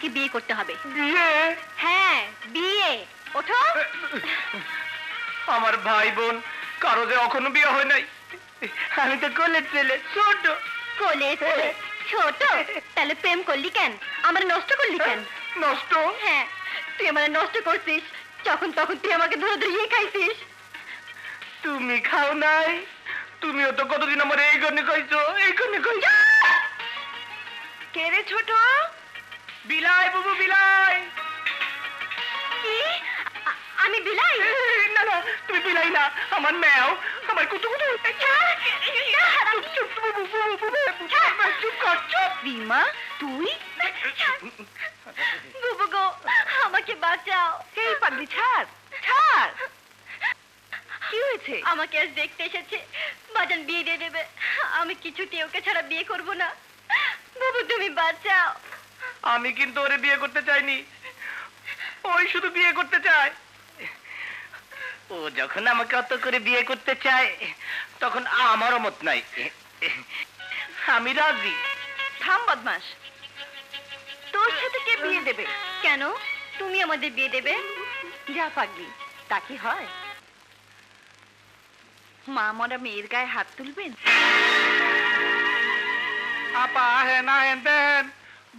আমাকে বিয়ে করতে হবে। বিয়ে? হ্যাঁ বিয়ে। ওঠো। আমার ভাই বোন কারো যে এখনো বিয়ে হয় নাই। আমি তো কোলের ছেলে, ছোট। কোলে ছেলে ছোট? তাহলে প্রেম করলি কেন? আমার নষ্ট করলি কেন? নষ্ট? হ্যাঁ, তুই আমার নষ্ট করছিস। যখন তখন তুই আমাকে ধরে ধরে খাইছিস। তুমি খাও নাই? তুমিও তো কতদিন আমার এই গনে খাইছো, এই গনে খাইছো। কে রে ছোট? বিলাই বাবু, বিলাই। কি? আমি বিলাই? না না, তুমি বিলাই না, আমার ম্যাও, আমার কুতু কুতু। চুপ কর, চুপ। রিমা, তুই? বুবু গো, আমাকে বাঁচাও। এই পাগলি, ছাড় ছাড়। কি হয়েছে? আমাকে আজ দেখতে এসেছে, বাজান বিয়ে দিয়ে দেবে। আমি কিছুতেই ওকে ছাড়া বিয়ে করব না। বুবু তুমি বাঁচাও। আমি কিন্তু ওরে বিয়ে করতে চাইনি, ওই শুধু বিয়ে করতে চায়। ও যখন আমাকে অত করে বিয়ে করতে চায়, তখন আমারও মত নাই। আমি রাজি। থাম বদমাস, তোর সাথে কে বিয়ে দেবে? কেন তুমি আমাদের বিয়ে দেবে? যা পাগলি, তা কি হয়? মা মরা মেয়ের গায়ে হাত তুলবেন? আপা হেন হেন দেন,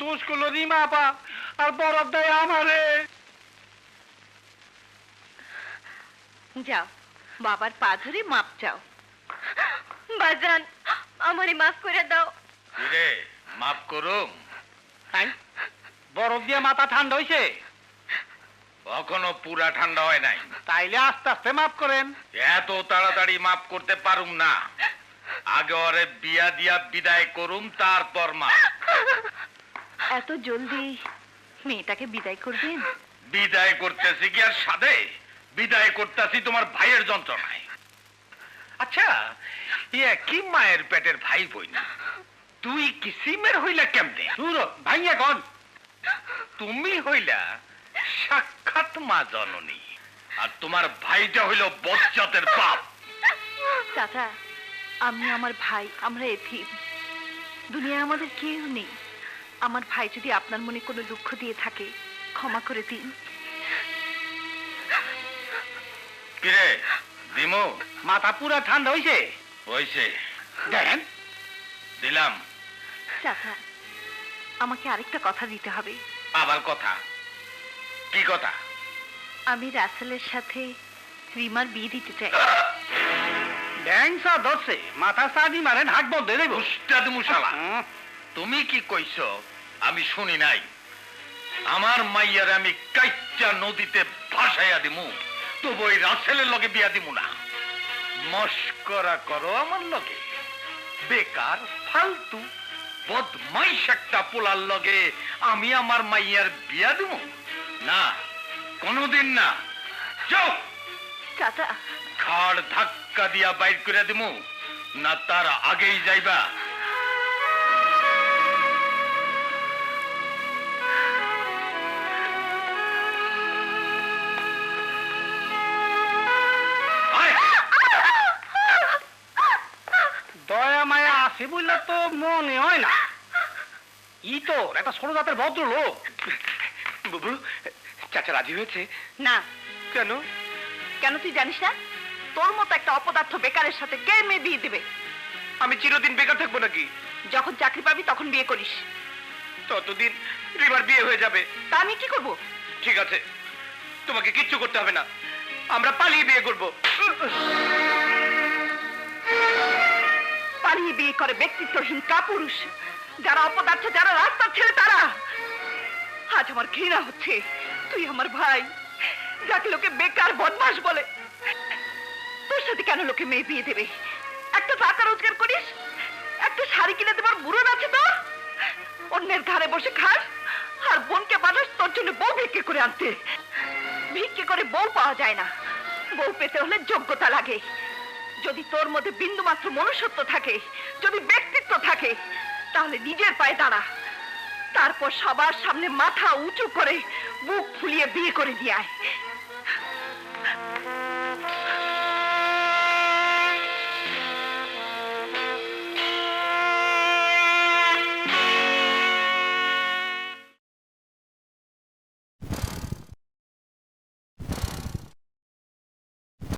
দোষ করলো রিমা আপা, আর বরফ দেয় আমারে। যাও, বাবার পা ধরে মাপ চাও। বাজান আমারে মাফ করে দাও। কিরে, মাফ করুম? বরফ দিয়ে মাথা ঠান্ডা হয়েছে, এখনো পুরা ঠান্ডা হয় নাই। তাইলে আস্তে আস্তে মাফ করেন। এত তাড়াতাড়ি মাফ করতে পারুম না। আগে ওরে বিয়া দিয়া বিদায় করুম, তারপর মাফ। এত জলদি মেয়েটাকে বিদায় করবেন? বিদায় করতেছি কি আর সাধে? বিদায় করতেছি তোমার ভাইয়ের যন্ত্রণায়। আচ্ছা, ইয়ে কি মায়ের পেটের ভাই বই না, তুই কি সিমের হইলা কেমনে? ভাইয়া কন। তুমি হইলা সাক্ষাৎ মা জননী, আর তোমার ভাইটা হইল বজ্জাতের বাপ। চাচা, আমি আমার ভাই, আমরা এতিম। দুনিয়ায় আমাদের কেউ নেই। আমার ভাই যদি আপনার মনে কোনো দুঃখ দিয়ে থাকে, ক্ষমা করে দিন। কিরে দিমু? মাথা পুরা ঠান্ডা হয়েছে? হইছে, দেন। দিলাম। চাচা, আমাকে আরেকটা কথা দিতে হবে। আবার কথা? কি কথা? আমি রাসেলের সাথে রিমার বিয়ে দিতে চাই। ড্যাংসা ধরছে, মাথা সাদি মারেন, হাক বন্ধ দেব। উস্তাদ মুশালা, তুমি কি কইছো আমি শুনি নাই? আমার মাইয়ার আমি কাইচ্চা নদীতে ভাসাইয়া দিমু, তবু ওই রাসেলের লগে বিয়া দিমু না। মস্করা করো আমার লগে? বেকার ফালতু বদমাইশ একটা পোলার লগে আমি আমার মাইয়ার বিয়া দিমু না, কোনদিন না। চুপ! চাচা, খাড় ধাক্কা দিয়া বাইর করে দিমু, না তার আগেই যাইবা? দয়া মায়া আছে বললে তো মনে হয় না। ই তো একটা ছোট জাতের ভদ্র লোক। বুবু, চাচা রাজি হয়েছে? না। কেন? কেন তুই জানিস না? তোর মতো একটা অপদার্থ বেকারের সাথে কে মেয়ে বিয়ে দিবে? আমি চিরদিন বেকার থাকবো নাকি? যখন চাকরি পাবি তখন বিয়ে করিস। ততদিন রিমার বিয়ে হয়ে যাবে। তা আমি কি করব? ঠিক আছে, তোমাকে কিচ্ছু করতে হবে না, আমরা পালিয়ে বিয়ে করব। পালিয়ে বিয়ে করে ব্যক্তিত্বহীন কাপুরুষ, যারা অপদার্থ, যারা রাস্তার ছেলে, তারা। আজ আমার ঘৃণা হচ্ছে। তুই আমার ভাই, যাকে লোকে বেকার বদমাস বলে, তোর সাথে কেন লোকে মেয়ে বিয়ে দেবে? একটা টাকা রোজগার করিস, একটা শাড়ি কিনে দেবার বুড়ো আছে তোর? অন্যের ধারে বসে খাস, আর বোনকে পাঠাস তোর জন্য বউ ভিক্ষে করে আনতে। ভিক্ষে করে বউ পাওয়া যায় না, বউ পেতে হলে যোগ্যতা লাগে। যদি তোর মধ্যে বিন্দু মাত্র মনুষ্যত্ব থাকে, যদি ব্যক্তিত্ব থাকে, তাহলে নিজের পায়ে দাঁড়া। তারপর সবার সামনে মাথা উঁচু করে বুক ফুলিয়ে বিয়ে করে দিয়ে আয়।